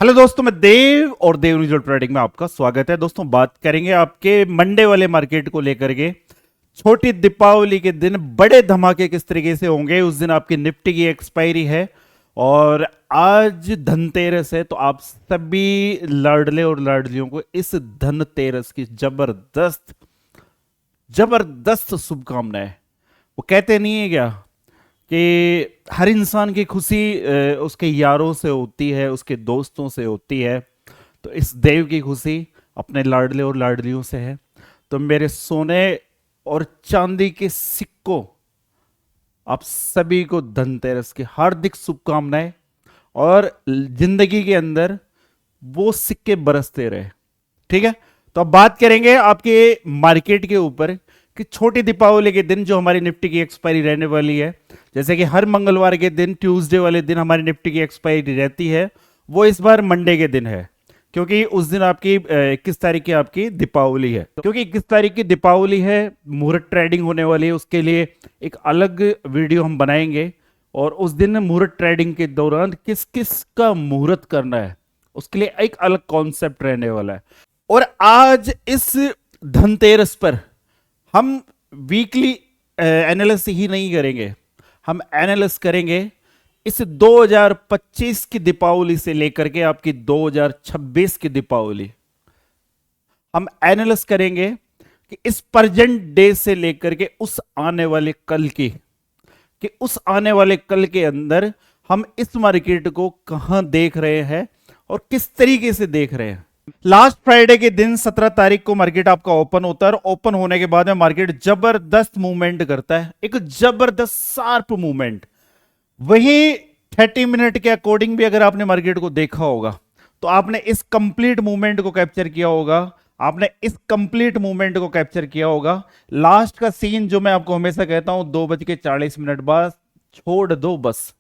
Hello दोस्तों, मैं देव और देव न्यूज ट्रेडिंग में आपका स्वागत है। दोस्तों, बात करेंगे आपके मंडे वाले मार्केट को लेकर के। छोटी दीपावली के दिन बड़े धमाके किस तरीके से होंगे। उस दिन आपकी निफ्टी की एक्सपायरी है और आज धनतेरस है, तो आप सभी लाडले और लाडलियों को इस धनतेरस की जबरदस्त जबरदस्त शुभकामनाएं। वो कहते नहीं है क्या कि हर इंसान की खुशी उसके यारों से होती है, उसके दोस्तों से होती है। तो इस देव की खुशी अपने लाडले और लाडलियों से है। तो मेरे सोने और चांदी के सिक्कों, आप सभी को धनतेरस की हार्दिक शुभकामनाएं और जिंदगी के अंदर वो सिक्के बरसते रहे। ठीक है, तो अब बात करेंगे आपके मार्केट के ऊपर कि छोटी दीपावली के दिन जो हमारी निफ्टी की एक्सपायरी रहने वाली है, जैसे कि हर मंगलवार के दिन ट्यूसडे वाले दिन हमारी निफ्टी की एक्सपायरी रहती है, वो इस बार मंडे के दिन है, क्योंकि उस दिन आपकी 21 तारीख की आपकी दीपावली है। क्योंकि 21 तारीख की दीपावली है, मुहूर्त ट्रेडिंग होने वाली है, उसके लिए एक अलग वीडियो हम बनाएंगे। और उस दिन मुहूर्त ट्रेडिंग के दौरान किस किस का मुहूर्त करना है, उसके लिए एक अलग कॉन्सेप्ट रहने वाला है। और आज इस धनतेरस पर हम वीकली एनालिसिस ही नहीं करेंगे, हम एनालिसिस करेंगे इस 2025 की दीपावली से लेकर के आपकी 2026 की दीपावली। हम एनालिसिस करेंगे कि इस प्रेजेंट डे से लेकर के उस आने वाले कल की, कि उस आने वाले कल के अंदर हम इस मार्केट को कहां देख रहे हैं और किस तरीके से देख रहे हैं। लास्ट फ्राइडे के दिन 17 तारीख को मार्केट आपका ओपन होता है और ओपन होने के बाद में मार्केट जबरदस्त मूवमेंट करता है, एक जबरदस्त शार्प मूवमेंट। वही 30 मिनट के अकॉर्डिंग भी अगर आपने मार्केट को देखा होगा तो आपने इस कंप्लीट मूवमेंट को कैप्चर किया होगा, आपने इस कंप्लीट मूवमेंट को कैप्चर किया होगा। लास्ट का सीन जो मैं आपको हमेशा कहता हूं, 2:40 बाद छोड़ दो बस।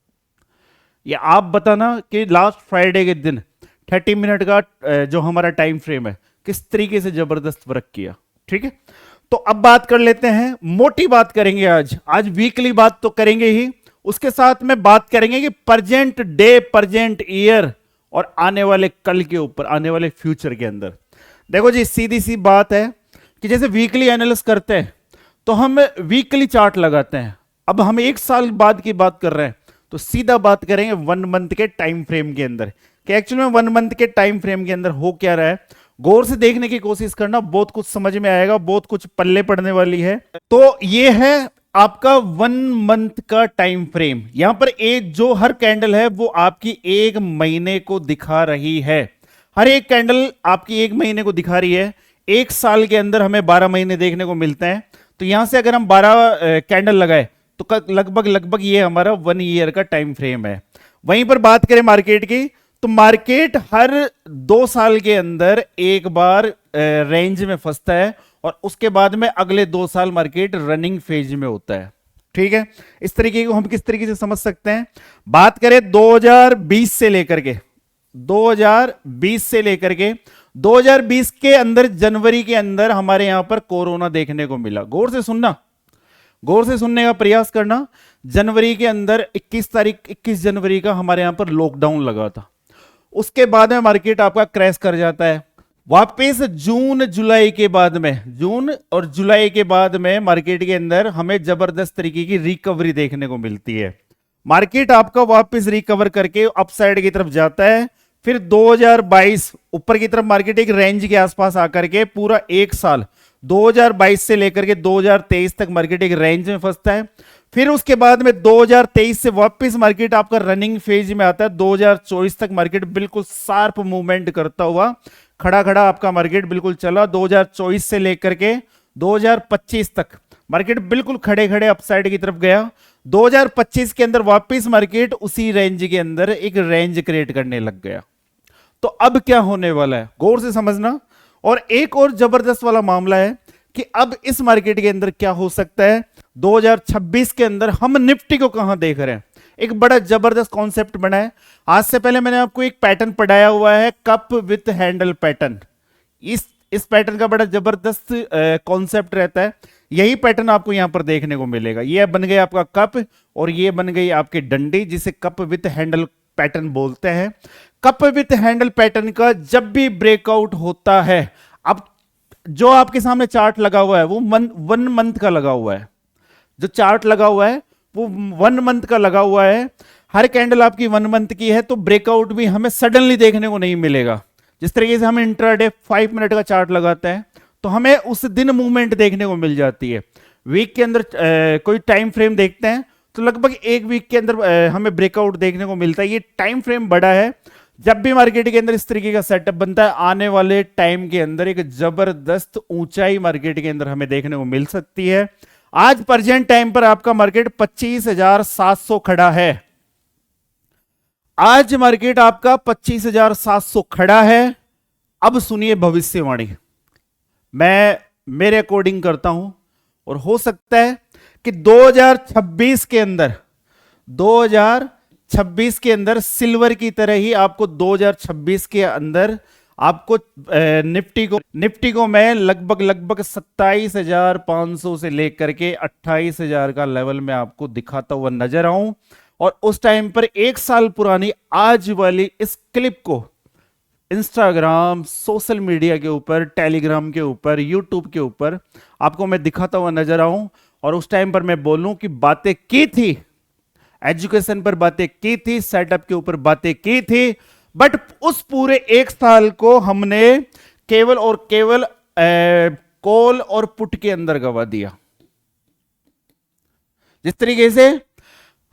ये आप बताना कि लास्ट फ्राइडे के दिन 30 मिनट का जो हमारा टाइम फ्रेम है किस तरीके से जबरदस्त वर्क किया। ठीक है, तो अब बात कर लेते हैं, मोटी बात करेंगे आज वीकली बात तो करेंगे ही, उसके साथ में बात करेंगे कि प्रेजेंट डे, प्रेजेंट ईयर और आने वाले कल के ऊपर, आने वाले फ्यूचर के अंदर। देखो जी, सीधी सी बात है कि जैसे वीकली एनालिसिस करते हैं तो हम वीकली चार्ट लगाते हैं। अब हम एक साल बाद की बात कर रहे हैं तो सीधा बात करेंगे 1 मंथ के टाइम फ्रेम के अंदर, कि एक्चुअली में 1 मंथ के टाइम फ्रेम के अंदर हो क्या रहा है। गौर से देखने की कोशिश करना, बहुत कुछ समझ में आएगा, बहुत कुछ पल्ले पड़ने वाली है। तो ये है आपका 1 मंथ का टाइम फ्रेम। यहां पर एक जो हर कैंडल है वो आपकी 1 महीने को दिखा रही है। हर एक कैंडल आपकी 1 महीने को दिखा रही है। एक साल के अंदर हमें 12 महीने देखने को मिलते हैं, तो यहां से अगर हम 12 कैंडल लगाए तो लगभग लगभग ये हमारा 1 ईयर का टाइम फ्रेम है। वहीं पर बात करें मार्केट की, तो मार्केट हर 2 साल के अंदर एक बार रेंज में फंसता है और उसके बाद में अगले 2 साल मार्केट रनिंग फेज में होता है। ठीक है, इस तरीके को हम किस तरीके से समझ सकते हैं। बात करें 2020 से लेकर के 2020 के अंदर, जनवरी के अंदर हमारे यहां पर कोरोना देखने को मिला। गौर से सुनना, गौर से सुनने का प्रयास करना। जनवरी के अंदर 21 जनवरी का हमारे यहां पर लॉकडाउन लगा था। उसके बाद में मार्केट आपका क्रैश कर जाता है। वापस जून जुलाई के बाद में, जून और जुलाई के बाद में मार्केट के अंदर हमें जबरदस्त तरीके की रिकवरी देखने को मिलती है। मार्केट आपका वापस रिकवर करके अपसाइड की तरफ जाता है। फिर 2022 ऊपर की तरफ मार्केट एक रेंज के आसपास आकर के पूरा एक साल 2022 से लेकर के 2023 तक मार्केट एक रेंज में फंसता है। फिर उसके बाद में 2023 से वापस मार्केट आपका रनिंग फेज में आता है। 2024 तक मार्केट बिल्कुल शार्प मूवमेंट करता हुआ खड़ा खड़ा आपका मार्केट बिल्कुल चला। 2024 से लेकर के 2025 तक मार्केट बिल्कुल खड़े खड़े अपसाइड की तरफ गया। 2025 के अंदर वापस मार्केट उसी रेंज के अंदर एक रेंज क्रिएट करने लग गया। तो अब क्या होने वाला है, गौर से समझना। और एक और जबरदस्त वाला मामला है कि अब इस मार्केट के अंदर क्या हो सकता है। 2026 के अंदर हम निफ्टी को कहां देख रहे हैं, एक बड़ा जबरदस्त कॉन्सेप्ट बना है। आज से पहले मैंने आपको एक पैटर्न पढ़ाया हुआ है, कप विथ हैंडल पैटर्न। इस पैटर्न का बड़ा जबरदस्त कॉन्सेप्ट रहता है। यही पैटर्न आपको यहां पर देखने को मिलेगा। ये बन गया आपका कप और ये बन गई आपकी डंडी, जिसे कप विथ हैंडल पैटर्न बोलते हैं। कप विथ हैंडल पैटर्न का जब भी ब्रेकआउट होता है, अब जो आपके सामने चार्ट लगा हुआ है वो 1 मंथ का लगा हुआ है, जो चार्ट लगा हुआ है वो 1 मंथ का लगा हुआ है। हर कैंडल आपकी 1 मंथ की है, तो ब्रेकआउट भी हमें सडनली देखने को नहीं मिलेगा। जिस तरीके से हम इंट्राडे 5 मिनट का चार्ट लगाते हैं तो हमें उस दिन मूवमेंट देखने को मिल जाती है। वीक के अंदर कोई टाइम फ्रेम देखते हैं तो लगभग 1 वीक के अंदर हमें ब्रेकआउट देखने को मिलता है। ये टाइम फ्रेम बड़ा है। जब भी मार्केट के अंदर इस तरीके का सेटअप बनता है, आने वाले टाइम के अंदर एक जबरदस्त ऊंचाई मार्केट के अंदर हमें देखने को मिल सकती है। आज प्रेजेंट टाइम पर आपका मार्केट 25,700 खड़ा है। आज मार्केट आपका 25,700 खड़ा है। अब सुनिए भविष्यवाणी, मैं मेरे अकॉर्डिंग करता हूं, और हो सकता है कि 2026 के अंदर सिल्वर की तरह ही आपको 2026 के अंदर आपको निफ्टी को मैं लगभग 27,500 से लेकर के 28,000 का लेवल में आपको दिखाता हुआ नजर आऊं। और उस टाइम पर 1 साल पुरानी आज वाली इस क्लिप को इंस्टाग्राम, सोशल मीडिया के ऊपर, टेलीग्राम के ऊपर, यूट्यूब के ऊपर आपको मैं दिखाता हुआ नजर आऊं, और उस टाइम पर मैं बोलूं कि बातें की थी, एजुकेशन पर बातें की थी, सेटअप के ऊपर बातें की थी, बट उस पूरे 1 साल को हमने केवल और केवल कॉल और पुट के अंदर गवा दिया। जिस तरीके से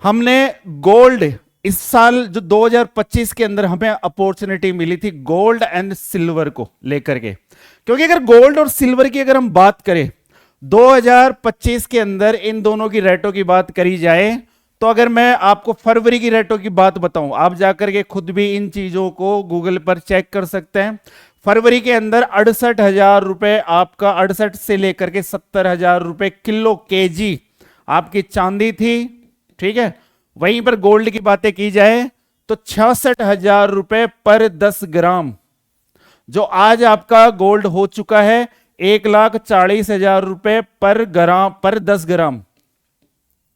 हमने गोल्ड इस साल जो 2025 के अंदर हमें अपॉर्चुनिटी मिली थी गोल्ड एंड सिल्वर को लेकर के, क्योंकि अगर गोल्ड और सिल्वर की अगर हम बात करें 2025 के अंदर इन दोनों की रेटों की बात करी जाए, तो अगर मैं आपको फरवरी की रेटों की बात बताऊं, आप जाकर के खुद भी इन चीजों को गूगल पर चेक कर सकते हैं। फरवरी के अंदर 68,000 रुपए आपका, 68 से लेकर के 70,000 रुपए किलो केजी आपकी चांदी थी, ठीक है। वहीं पर गोल्ड की बातें की जाए तो 66,000 रुपए पर 10 ग्राम, जो आज आपका गोल्ड हो चुका है 1,40,000 रुपए पर ग्राम, पर 10 ग्राम,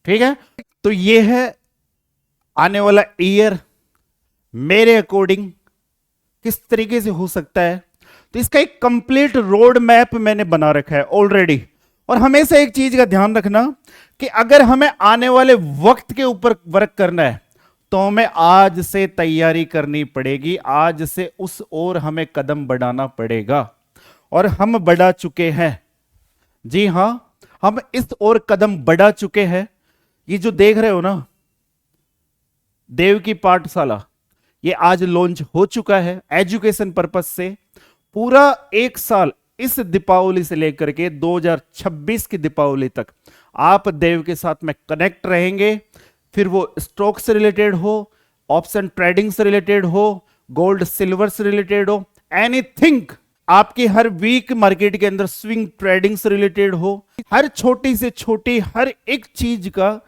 ठीक है। तो ये है आने वाला ईयर मेरे अकॉर्डिंग किस तरीके से हो सकता है। तो इसका एक कंप्लीट रोड मैप मैंने बना रखा है ऑलरेडी। और हमेशा एक चीज का ध्यान रखना कि अगर हमें आने वाले वक्त के ऊपर वर्क करना है तो हमें आज से तैयारी करनी पड़ेगी, आज से उस ओर हमें कदम बढ़ाना पड़ेगा, और हम बढ़ा चुके हैं। जी हां, हम इस ओर कदम बढ़ा चुके हैं। ये जो देख रहे हो ना देव की पाठशाला, ये आज लॉन्च हो चुका है एजुकेशन पर्पस से। पूरा 1 साल इस दीपावली से लेकर के 2026 की दीपावली तक आप देव के साथ में कनेक्ट रहेंगे। फिर वो स्टॉक से रिलेटेड हो, ऑप्शन ट्रेडिंग से रिलेटेड हो, गोल्ड सिल्वर से रिलेटेड हो, एनीथिंग आपकी हर वीक मार्केट के अंदर स्विंग ट्रेडिंग से रिलेटेड हो, हर छोटी से छोटी हर एक चीज का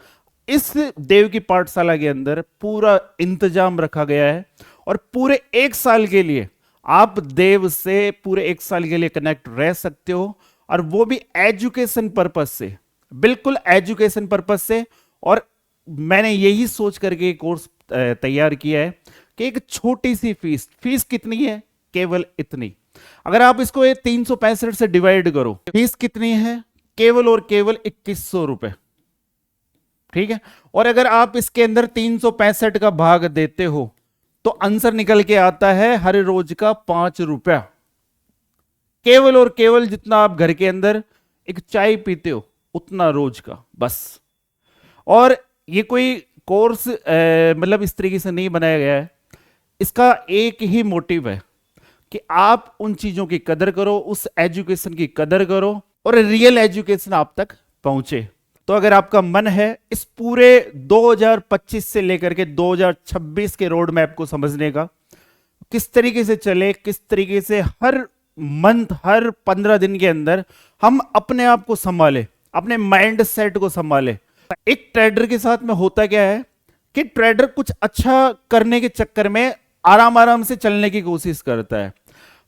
इस देव की पाठशाला के अंदर पूरा इंतजाम रखा गया है। और पूरे 1 साल के लिए आप देव से पूरे 1 साल के लिए कनेक्ट रह सकते हो, और वो भी एजुकेशन पर्पस से, बिल्कुल एजुकेशन पर्पस से। और मैंने यही सोच करके कोर्स तैयार किया है कि एक छोटी सी फीस कितनी है, केवल इतनी। अगर आप इसको 365 से डिवाइड करो, फीस कितनी है, केवल और केवल 2100 रुपए, ठीक है। और अगर आप इसके अंदर 365 का भाग देते हो तो आंसर निकल के आता है हर रोज का 5 रुपया, केवल और केवल जितना आप घर के अंदर एक चाय पीते हो उतना रोज का, बस। और ये कोई कोर्स मतलब इस तरीके से नहीं बनाया गया है। इसका एक ही मोटिव है कि आप उन चीजों की कदर करो, उस एजुकेशन की कदर करो, और रियल एजुकेशन आप तक पहुंचे। तो अगर आपका मन है इस पूरे 2025 से लेकर के 2026 के रोड मैप को समझने का, किस तरीके से चले, किस तरीके से हर मंथ, हर 15 दिन के अंदर हम अपने आप को संभाले, अपने माइंड सेट को संभाले। एक ट्रेडर के साथ में होता क्या है कि ट्रेडर कुछ अच्छा करने के चक्कर में आराम आराम से चलने की कोशिश करता है,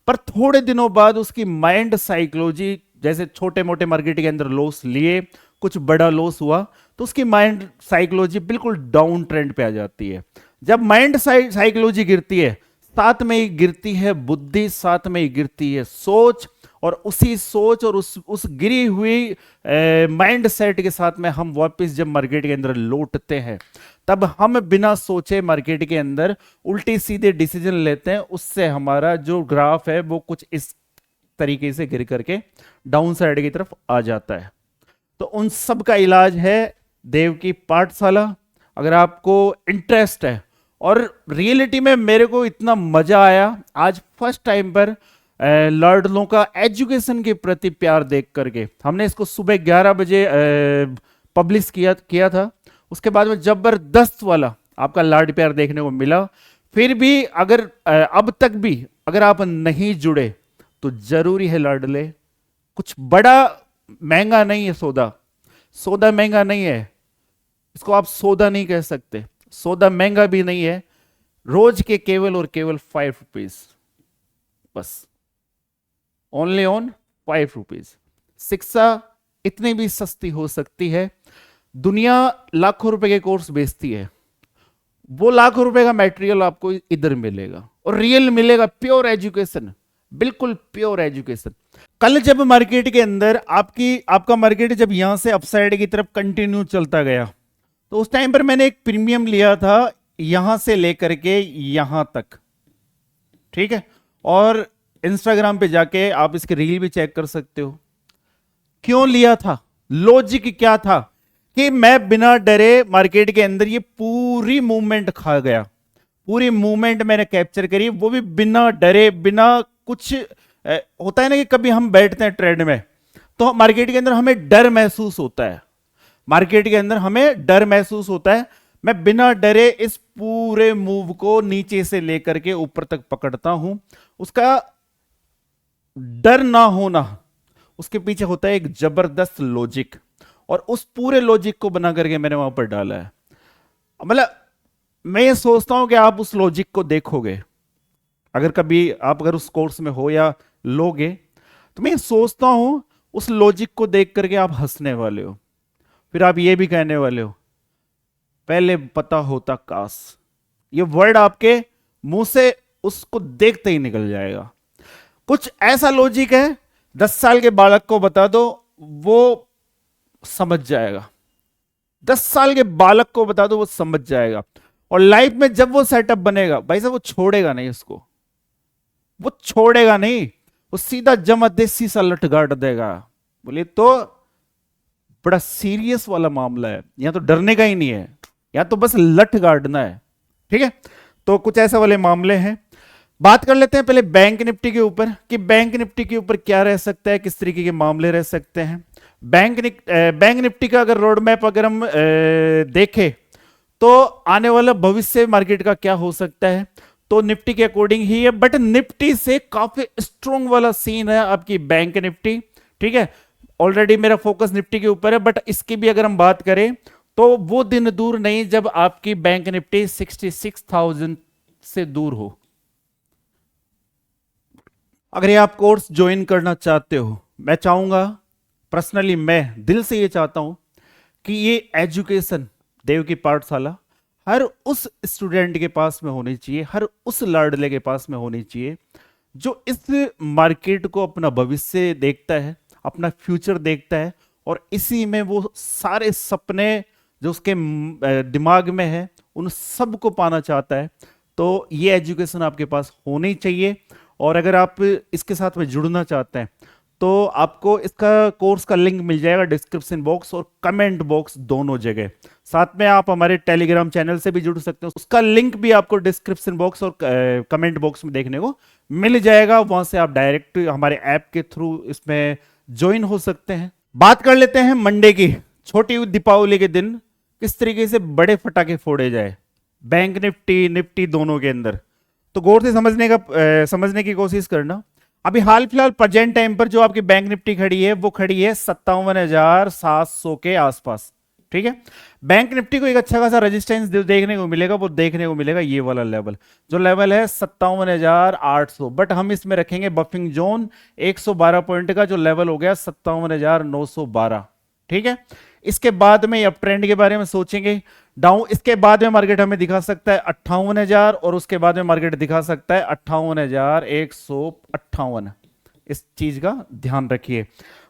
पर थोड़े दिनों बाद उसकी माइंड साइकोलॉजी, जैसे छोटे मोटे मार्केट के अंदर लॉस लिए, कुछ बड़ा लॉस हुआ, तो उसकी माइंड साइकोलॉजी बिल्कुल डाउन ट्रेंड पे आ जाती है। जब माइंड साइकोलॉजी गिरती है, साथ में ही गिरती है बुद्धि, साथ में ही गिरती है सोच, और उसी सोच और उस गिरी हुई माइंड सेट के साथ में हम वापस जब मार्केट के अंदर लौटते हैं, तब हम बिना सोचे मार्केट के अंदर उल्टी सीधे डिसीजन लेते हैं। उससे हमारा जो ग्राफ है वो कुछ इस तरीके से गिर करके डाउन साइड की तरफ आ जाता है। तो उन सब का इलाज है देव की पाठशाला। अगर आपको इंटरेस्ट है, और रियलिटी में मेरे को इतना मजा आया आज फर्स्ट टाइम पर लड़कों का एजुकेशन के प्रति प्यार देख करके। हमने इसको सुबह 11 बजे पब्लिश किया था। उसके बाद में जबरदस्त वाला आपका लाड प्यार देखने को मिला। फिर भी अगर अब तक भी अगर आप नहीं जुड़े तो जरूरी है लाडले। कुछ बड़ा महंगा नहीं है सौदा, सौदा महंगा नहीं है, इसको आप सौदा नहीं कह सकते, सौदा महंगा भी नहीं है। रोज के केवल और केवल 5 रुपीज, बस ओनली ऑन 5 रुपीज। शिक्षा इतनी भी सस्ती हो सकती है। दुनिया लाखों रुपए के कोर्स बेचती है, वो लाखों रुपए का मटेरियल आपको इधर मिलेगा, और रियल मिलेगा, प्योर एजुकेशन, बिल्कुल प्योर एजुकेशन। कल जब मार्केट के अंदर आपका मार्केट जब यहां से अपसाइड की तरफ कंटिन्यू चलता गया, तो उस टाइम पर मैंने एक प्रीमियम लिया था यहां से लेकर के यहां तक, ठीक है। और इंस्टाग्राम पे जाके आप इसके रील भी चेक कर सकते हो। क्यों लिया था, लॉजिक क्या था कि मैं बिना डरे मार्केट के अंदर ये पूरी मूवमेंट खा गया, पूरी मूवमेंट मैंने कैप्चर करी, वो भी बिना डरे, बिना कुछ होता है ना कि कभी हम बैठते हैं ट्रेड में तो मार्केट के अंदर हमें डर महसूस होता है, मार्केट के अंदर हमें डर महसूस होता है। मैं बिना डरे इस पूरे मूव को नीचे से लेकर के ऊपर तक पकड़ता हूं। उसका डर ना होना, उसके पीछे होता है एक जबरदस्त लॉजिक, और उस पूरे लॉजिक को बना करके मैंने वहां पर डाला है। मतलब मैं ये सोचता हूं कि आप उस लॉजिक को देखोगे, अगर कभी आप अगर उस कोर्स में हो या लोगे, तो मैं ये सोचता हूं उस लॉजिक को देख करके आप हंसने वाले हो, फिर आप ये भी कहने वाले हो पहले पता होता काश। ये वर्ड आपके मुंह से उसको देखते ही निकल जाएगा। कुछ ऐसा लॉजिक है, 10 साल के बालक को बता दो वो समझ जाएगा, 10 साल के बालक को बता दो वो समझ जाएगा। और लाइफ में जब वो सेटअप बनेगा भाई साहब, वो छोड़ेगा नहीं उसको, वो छोड़ेगा नहीं, वो सीधा जमा देसी सा लठ गाड़ देगा। बोले तो बड़ा सीरियस वाला मामला है, यहां तो डरने का ही नहीं है, यहां तो बस लठ गाड़ना है, ठीक है। तो कुछ ऐसे वाले मामले हैं। बात कर लेते हैं पहले बैंक निफ्टी के ऊपर, कि बैंक निफ्टी के ऊपर क्या रह सकता है, किस तरीके के मामले रह सकते हैं। बैंक निफ्टी का अगर रोड मैप अगर हम देखें तो आने वाला भविष्य मार्केट का क्या हो सकता है, तो निफ्टी के अकॉर्डिंग ही है, बट निफ्टी से काफी स्ट्रॉन्ग वाला सीन है आपकी बैंक निफ्टी, ठीक है। ऑलरेडी मेरा फोकस निफ्टी के ऊपर है, बट इसकी भी अगर हम बात करें तो वो दिन दूर नहीं जब आपकी बैंक निफ्टी 66,000 से दूर हो। अगर ये आप कोर्स ज्वाइन करना चाहते हो, मैं चाहूंगा पर्सनली, मैं दिल से ये चाहता हूं कि ये एजुकेशन देव की पाठशाला हर उस स्टूडेंट के पास में होनी चाहिए, हर उस लाडले के पास में होनी चाहिए जो इस मार्केट को अपना भविष्य देखता है, अपना फ्यूचर देखता है, और इसी में वो सारे सपने जो उसके दिमाग में है उन सब को पाना चाहता है। तो ये एजुकेशन आपके पास होनी चाहिए। और अगर आप इसके साथ में जुड़ना चाहते हैं तो आपको इसका कोर्स का लिंक मिल जाएगा डिस्क्रिप्शन बॉक्स और कमेंट बॉक्स दोनों जगह। साथ में आप हमारे टेलीग्राम चैनल से भी जुड़ सकते हो, उसका लिंक भी आपको डिस्क्रिप्शन बॉक्स और कमेंट बॉक्स में देखने को मिल जाएगा। वहां से आप डायरेक्ट हमारे ऐप के थ्रू इसमें ज्वाइन हो सकते हैं। बात कर लेते हैं मंडे की, छोटी दीपावली के दिन किस तरीके से बड़े फटाके फोड़े जाए बैंक निफ्टी दोनों के अंदर। तो गौर से समझने की कोशिश करना। अभी हाल फिलहाल प्रेजेंट टाइम पर जो आपकी बैंक निफ्टी खड़ी है वो खड़ी है 57,700 के आसपास, ठीक है। बैंक निफ्टी को एक अच्छा खासा रेजिस्टेंस देखने को मिलेगा, वो देखने को मिलेगा ये वाला लेवल, जो लेवल है 57,800, बट हम इसमें रखेंगे बफिंग जोन 112 पॉइंट का, जो लेवल हो गया 57,912, ठीक है। इसके बाद में अप ट्रेंड के बारे में सोचेंगे। डाउन, इसके बाद में मार्केट हमें दिखा सकता है 58,000 और उसके बाद में मार्केट दिखा सकता है 58,158। इस चीज का ध्यान रखिए।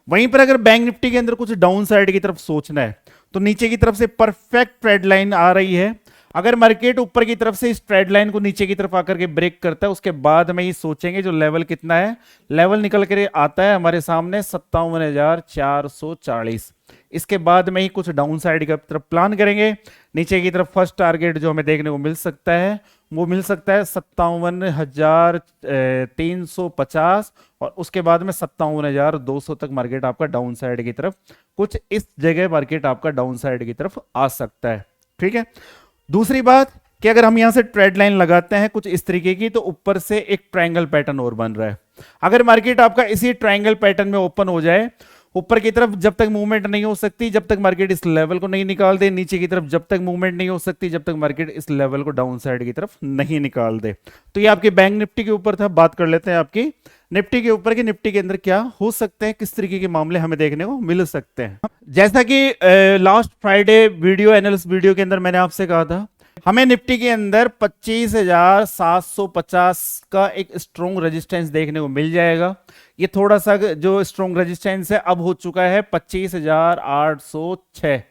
वहीं पर अगर बैंक निफ्टी के अंदर कुछ डाउन साइड की तरफ सोचना है तो नीचे की तरफ से परफेक्ट ट्रेड लाइन आ रही है। अगर मार्केट ऊपर की तरफ से इस ट्रेड लाइन को नीचे की तरफ आकर के ब्रेक करता है उसके बाद में ही सोचेंगे जो लेवल कितना है। लेवल निकल कर आता है हमारे सामने 57,440। इसके बाद में ही कुछ डाउन साइड की तरफ प्लान करेंगे। नीचे की तरफ फर्स्ट टारगेट जो हमें देखने को मिल सकता है वो मिल सकता है 57,350 और उसके बाद में 57,200 तक मार्केट आपका डाउन साइड की तरफ, कुछ इस जगह मार्केट आपका डाउन साइड की तरफ आ सकता है। ठीक है। दूसरी बात कि अगर हम यहां से ट्रेड लाइन लगाते हैं कुछ इस तरीके की तो ऊपर से एक ट्रायंगल पैटर्न और बन रहा है। अगर मार्केट आपका इसी ट्रायंगल पैटर्न में ओपन हो जाए ऊपर की तरफ, जब तक मूवमेंट नहीं हो सकती जब तक मार्केट इस लेवल को नहीं निकाल दे, नीचे की तरफ जब तक मूवमेंट नहीं हो सकती जब तक मार्केट इस लेवल को डाउन साइड की तरफ नहीं निकाल दे। तो ये आपके बैंक निफ्टी के ऊपर था। बात कर लेते हैं आपकी निफ्टी के ऊपर कि निफ्टी के अंदर क्या हो सकते हैं, किस तरीके के मामले हमें देखने को मिल सकते हैं। जैसा कि last Friday video analyst video के अंदर मैंने आपसे कहा था हमें निफ्टी के अंदर 25,750 का एक स्ट्रॉन्ग रेजिस्टेंस देखने को मिल जाएगा। ये थोड़ा सा जो स्ट्रॉन्ग रेजिस्टेंस है अब हो चुका है 25,806।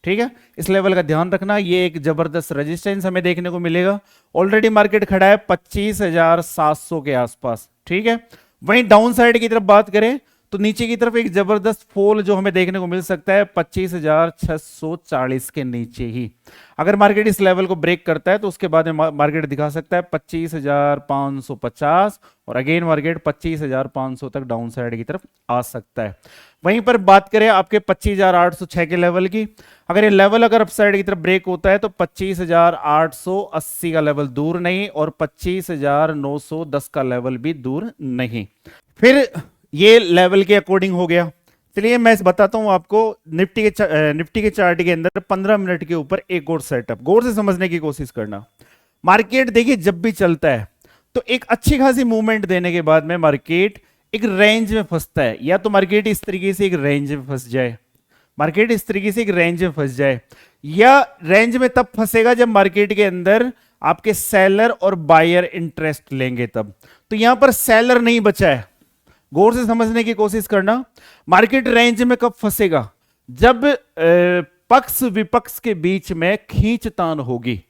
ठीक है, इस लेवल का ध्यान रखना। ये एक जबरदस्त रेजिस्टेंस हमें देखने को मिलेगा। ऑलरेडी मार्केट खड़ा है 25,700 के आसपास। ठीक है, वहीं डाउन साइड की तरफ बात करें तो नीचे की तरफ एक जबरदस्त फॉल जो हमें देखने को मिल सकता है 25,640 के नीचे ही। अगर मार्केट इस लेवल को ब्रेक करता है तो उसके बाद मार्केट दिखा सकता है 25,550 और अगेन मार्केट 25,500 तक डाउन साइड की तरफ आ सकता है। वहीं पर बात करें आपके 25,806 के लेवल की, अगर ये लेवल अगर अपसाइड की तरफ ब्रेक होता है तो 25,880 का लेवल दूर नहीं और 25,910 का लेवल भी दूर नहीं। फिर ये लेवल के अकॉर्डिंग हो गया। चलिए मैं बताता हूं आपको निफ्टी के चार्ट के अंदर 15 मिनट के ऊपर एक और सेटअप गौर से समझने की कोशिश करना। मार्केट देखिए जब भी चलता है तो एक अच्छी खासी मूवमेंट देने के बाद में मार्केट एक रेंज में फंसता है, या तो मार्केट इस तरीके से एक रेंज में फंस जाए, मार्केट इस तरीके से एक रेंज में फंस जाए, या रेंज में तब फंसेगा जब मार्केट के अंदर आपके सेलर और बायर इंटरेस्ट लेंगे तब। तो यहां पर सेलर नहीं बचा है, गौर से समझने की कोशिश करना। मार्केट रेंज में कब फंसेगा, जब पक्ष विपक्ष के बीच में खींचतान होगी।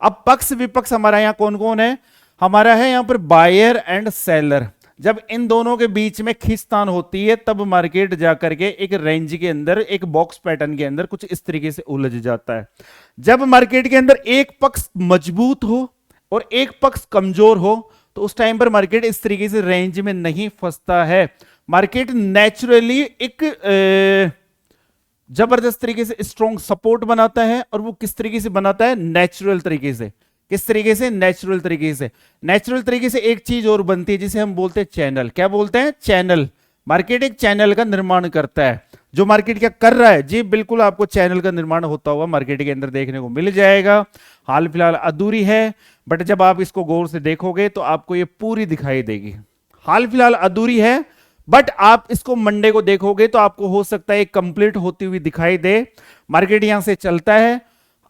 अब पक्ष विपक्ष हमारा यहां कौन कौन है, हमारा है यहां पर बायर एंड सेलर। जब इन दोनों के बीच में खींचतान होती है तब मार्केट जाकर के एक रेंज के अंदर एक बॉक्स पैटर्न के अंदर कुछ इस तरीके से उलझ जाता है। जब मार्केट के अंदर एक पक्ष मजबूत हो और एक पक्ष कमजोर हो तो उस टाइम पर मार्केट इस तरीके से रेंज में नहीं फंसता है। मार्केट नेचुरली एक जबरदस्त तरीके से स्ट्रॉन्ग सपोर्ट बनाता है, और वो किस तरीके से बनाता है, नेचुरल तरीके से। किस तरीके से, नेचुरल तरीके से। नेचुरल तरीके से एक चीज और बनती है जिसे हम बोलते हैं चैनल। क्या बोलते हैं, चैनल। मार्केट एक चैनल का निर्माण करता है। जो मार्केट क्या कर रहा है जी, बिल्कुल आपको चैनल का निर्माण होता हुआ मार्केट के अंदर देखने को मिल जाएगा। हाल फिलहाल अधूरी है, बट जब आप इसको गौर से देखोगे तो आपको ये पूरी दिखाई देगी। हाल फिलहाल अधूरी है, बट आप इसको मंडे को देखोगे तो आपको हो सकता है कंप्लीट होती हुई दिखाई दे। मार्केट यहां से चलता है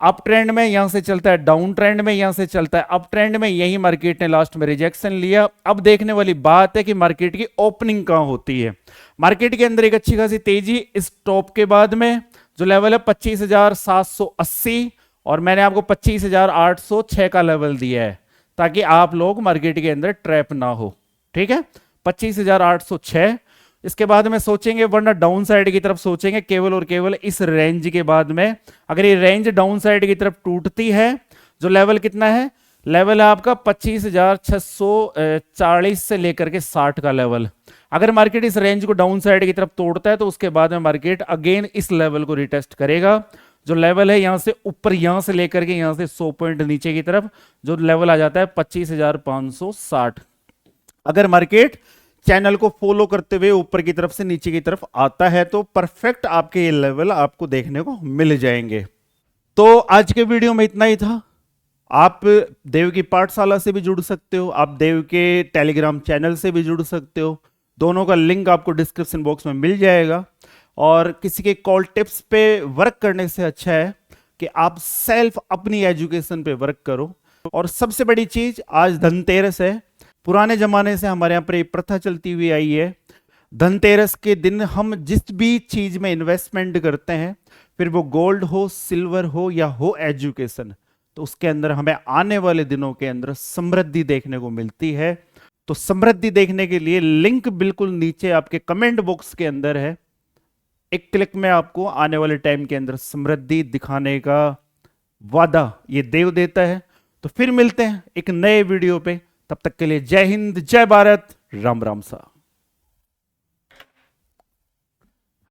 अप ट्रेंड में, यहां से चलता है डाउन ट्रेंड में, यहां से चलता है अप ट्रेंड में। यही मार्केट ने लास्ट में रिजेक्शन लिया। अब देखने वाली बात है कि मार्केट की ओपनिंग कहां होती है। मार्केट के अंदर एक अच्छी खासी तेजी इस टॉप के बाद में जो लेवल है 25,780 और मैंने आपको 25,806 का लेवल दिया है ताकि आप लोग मार्केट के अंदर ट्रैप ना हो। ठीक है, 25,806। इसके बाद में सोचेंगे, वरना डाउन साइड की तरफ सोचेंगे केवल और केवल इस रेंज के बाद में। अगर ये रेंज डाउन साइड की तरफ टूटती है, जो लेवल कितना है, लेवल है आपका 25,640 से लेकर के 60 का लेवल। अगर मार्केट इस रेंज को डाउन साइड की तरफ तोड़ता है तो उसके बाद में मार्केट अगेन इस लेवल को रिटेस्ट करेगा। जो लेवल है यहां से ऊपर, यहां से लेकर के यहां से 100 पॉइंट नीचे की तरफ जो लेवल आ जाता है 25,560। अगर मार्केट चैनल को फॉलो करते हुए ऊपर की तरफ से नीचे की तरफ आता है तो परफेक्ट आपके ये लेवल आपको देखने को मिल जाएंगे। तो आज के वीडियो में इतना ही था। आप देव की पाठशाला से भी जुड़ सकते हो, आप देव के टेलीग्राम चैनल से भी जुड़ सकते हो। दोनों का लिंक आपको डिस्क्रिप्शन बॉक्स में मिल जाएगा। और किसी के कॉल टिप्स पे वर्क करने से अच्छा है कि आप सेल्फ अपनी एजुकेशन पे वर्क करो। और सबसे बड़ी चीज, आज धनतेरस है। पुराने जमाने से हमारे यहाँ पर ये प्रथा चलती हुई आई है, धनतेरस के दिन हम जिस भी चीज में इन्वेस्टमेंट करते हैं, फिर वो गोल्ड हो, सिल्वर हो या हो एजुकेशन, तो उसके अंदर हमें आने वाले दिनों के अंदर समृद्धि देखने को मिलती है। तो समृद्धि देखने के लिए लिंक बिल्कुल नीचे आपके कमेंट बॉक्स के अंदर है। एक क्लिक में आपको आने वाले टाइम के अंदर समृद्धि दिखाने का वादा ये देव देता है। तो फिर मिलते हैं एक नए वीडियो पे, तब तक के लिए जय हिंद, जय भारत, राम राम सा।